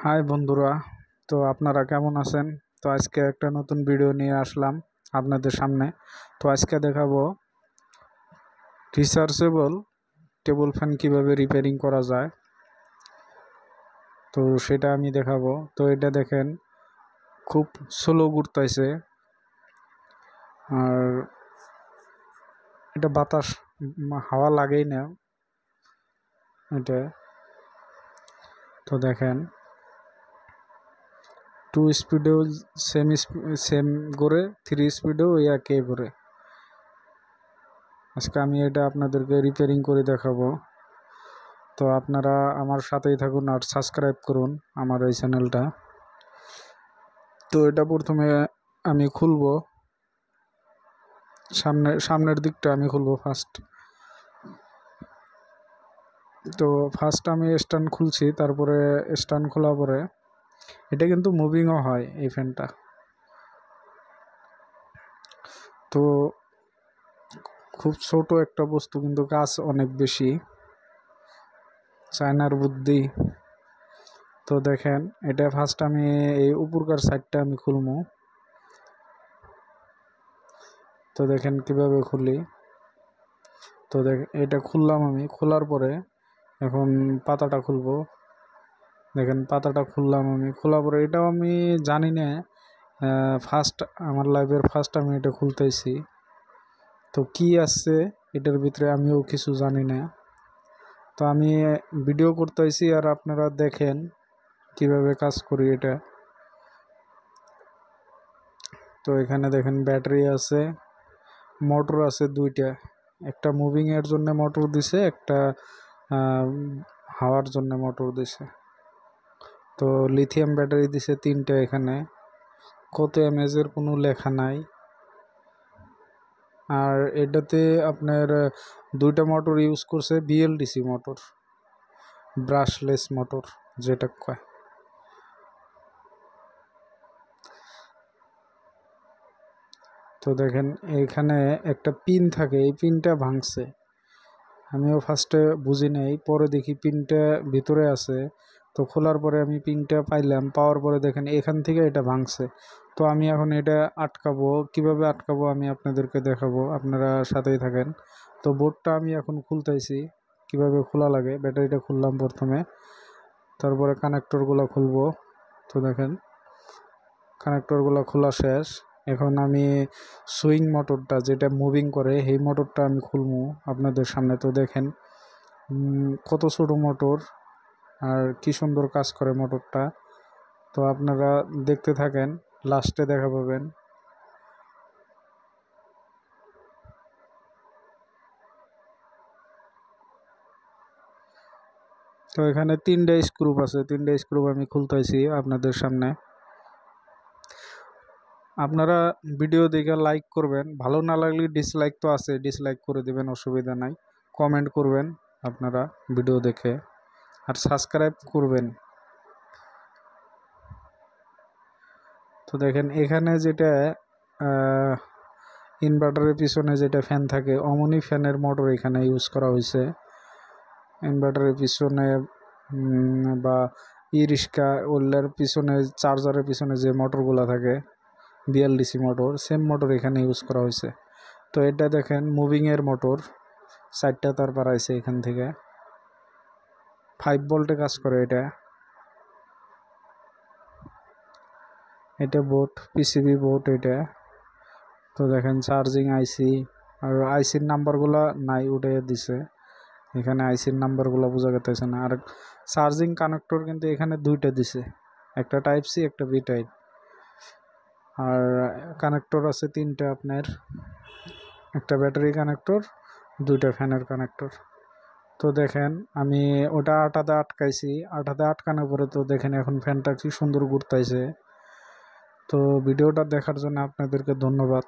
High বন্ধুরা, তো আপনারা কেমন আছেন? তো আজকে একটা নতুন ভিডিও নিয়ে আসলাম আপনাদের সামনে। তো আজকে দেখাবো রিচার্জেবল টেবিল ফ্যান কিভাবে রিপেয়ারিং করা যায়। তো সেটা আমি দেখাবো। তো এটা দেখেন খুব স্লো ঘুরতেছে, আর এটা বাতাস হাওয়া লাগেই না এটা। তো দেখেন 2 স্পিডেও সেম ঘুরে, 3 স্পিডেও একই ঘুরে। আজকে আমি এটা আপনাদেরকে রিপেয়ারিং করে দেখাবো। তো আপনারা আমার সাথেই থাকুন আর সাবস্ক্রাইব করুন আমার এই চ্যানেলটা। তো এটা প্রথমে আমি খুলবো, সামনের দিকটা আমি খুলবো ফার্স্ট। তো ফার্স্ট আমি স্ট্যান্ড খুলছি, তারপরে স্ট্যান্ড খোলার পরে এটা কিন্তু মুভিংও হয় এই ফ্যানটা। তো খুব ছোট একটা বস্তু কিন্তু কাজ অনেক বেশি, চায়নার বুদ্ধি। তো দেখেন এটা ফার্স্ট আমি এই উপরকার সাইডটা আমি খুলবো। তো দেখেন কিভাবে খুলি। তো দেখেন এটা খুললাম, আমি খোলার পরে এখন পাতাটা খুলবো। দেখেন পাতাটা খুললাম, আমি খোলার পরে এটাও আমি জানি না, ফার্স্ট আমার লাইফের ফার্স্ট আমি এটা খুলতেছি। তো কি আছে এটার ভিতরে আমিও কিছু জানি না। তো আমি ভিডিও করতেছি আর আপনারা দেখেন কিভাবে কাজ করি এটা। তো এখানে দেখেন ব্যাটারি আছে, মোটর আছে দুইটা, একটা মুভিং এর জন্য মোটর দিছে, একটা হাওয়ার জন্য মোটর দিছে। তো লিথিয়াম ব্যাটারি দিছে 3টা। এখানে কত এমএজের কোনো লেখা নাই। আর এটাতে আপনার 2টা মোটর ইউজ করছে, বিএলডিসি মোটর, ব্রাশলেস মোটর যেটা কয়। তো দেখেন এখানে একটা পিন থাকে, এই পিনটা ভাঙছে। আমিও ফার্স্টে বুঝি নাই, পরে দেখি পিনটা ভিতরে আছে। তো খোলার পরে আমি পিনটা পাইলাম, পাওয়ার পরে দেখেন এখান থেকে এটা ভাঙছে। তো আমি এখন এটা আটকাবো, কিভাবে আটকাবো আমি আপনাদেরকে দেখাবো, আপনারা সাথেই থাকেন। তো বোর্ডটা আমি এখন খুলতেছি, কিভাবে খোলা লাগে। ব্যাটারিটা খুললাম প্রথমে, তারপরে কানেক্টরগুলো খুলবো। তো দেখেন কানেক্টরগুলো খোলা শেষ। এখন আমি সুইং মোটরটা যেটা মুভিং করে এই মোটরটা আমি খুলবো আপনাদের সামনে। তো দেখেন কত ছোট মোটর আর কি সুন্দর কাজ করে মোটরটা। তো আপনারা দেখতে থাকেন, লাস্টে দেখা পাবেন। তো এখানে 3টা স্ক্রু আছে, 3টা স্ক্রু আমি খুলতেছি আপনাদের সামনে। আপনারা ভিডিও দেখে লাইক করবেন, ভালো না লাগলে ডিসলাইক তো আছে, ডিসলাইক করে দেবেন, অসুবিধা নাই। কমেন্ট করবেন আপনারা ভিডিও দেখে, আর সাবস্ক্রাইব করবেন। তো দেখেন এখানে যেটা ইনভার্টারের পিছনে যেটা ফ্যান থাকে, অমনি ফ্যানের মোটর এখানে ইউজ করা হয়েছে। ইনভার্টারের পিছনে বা রিক্সা ওলার পিছনে, চার্জারের পিছনে যে মোটরগুলো থাকে বিএলডিসি মোটর, সেম মোটর এখানে ইউজ করা হয়েছে। তো এটা দেখেন মুভিংয়ের মোটর, 4টা তার বাড়াইছে এখান থেকে, 5 ভোল্টে কাজ করে এটা। এটা বোর্ড, পিসিবি বোর্ড এটা। তো দেখেন চার্জিং আইসি, আর আইসির নাম্বারগুলো নাই, উঠে দিছে। এখানে আইসির নাম্বারগুলো বোঝা যাচ্ছে না। আর চার্জিং কানেক্টর কিন্তু এখানে 2টা দিছে, একটা টাইপ সি একটা বি টাইপ। আর কানেক্টর আছে 3টা আপনার, একটা ব্যাটারি কানেক্টর, 2টা ফ্যানের কানেক্টর। তো দেখেন আমি ওটা আটাতে আটকাইছি, আটাতে আটকানোর পরে তো দেখেন এখন ফ্যানটা কি সুন্দর ঘুরতেছে। তো ভিডিওটা দেখার জন্য আপনাদেরকে ধন্যবাদ।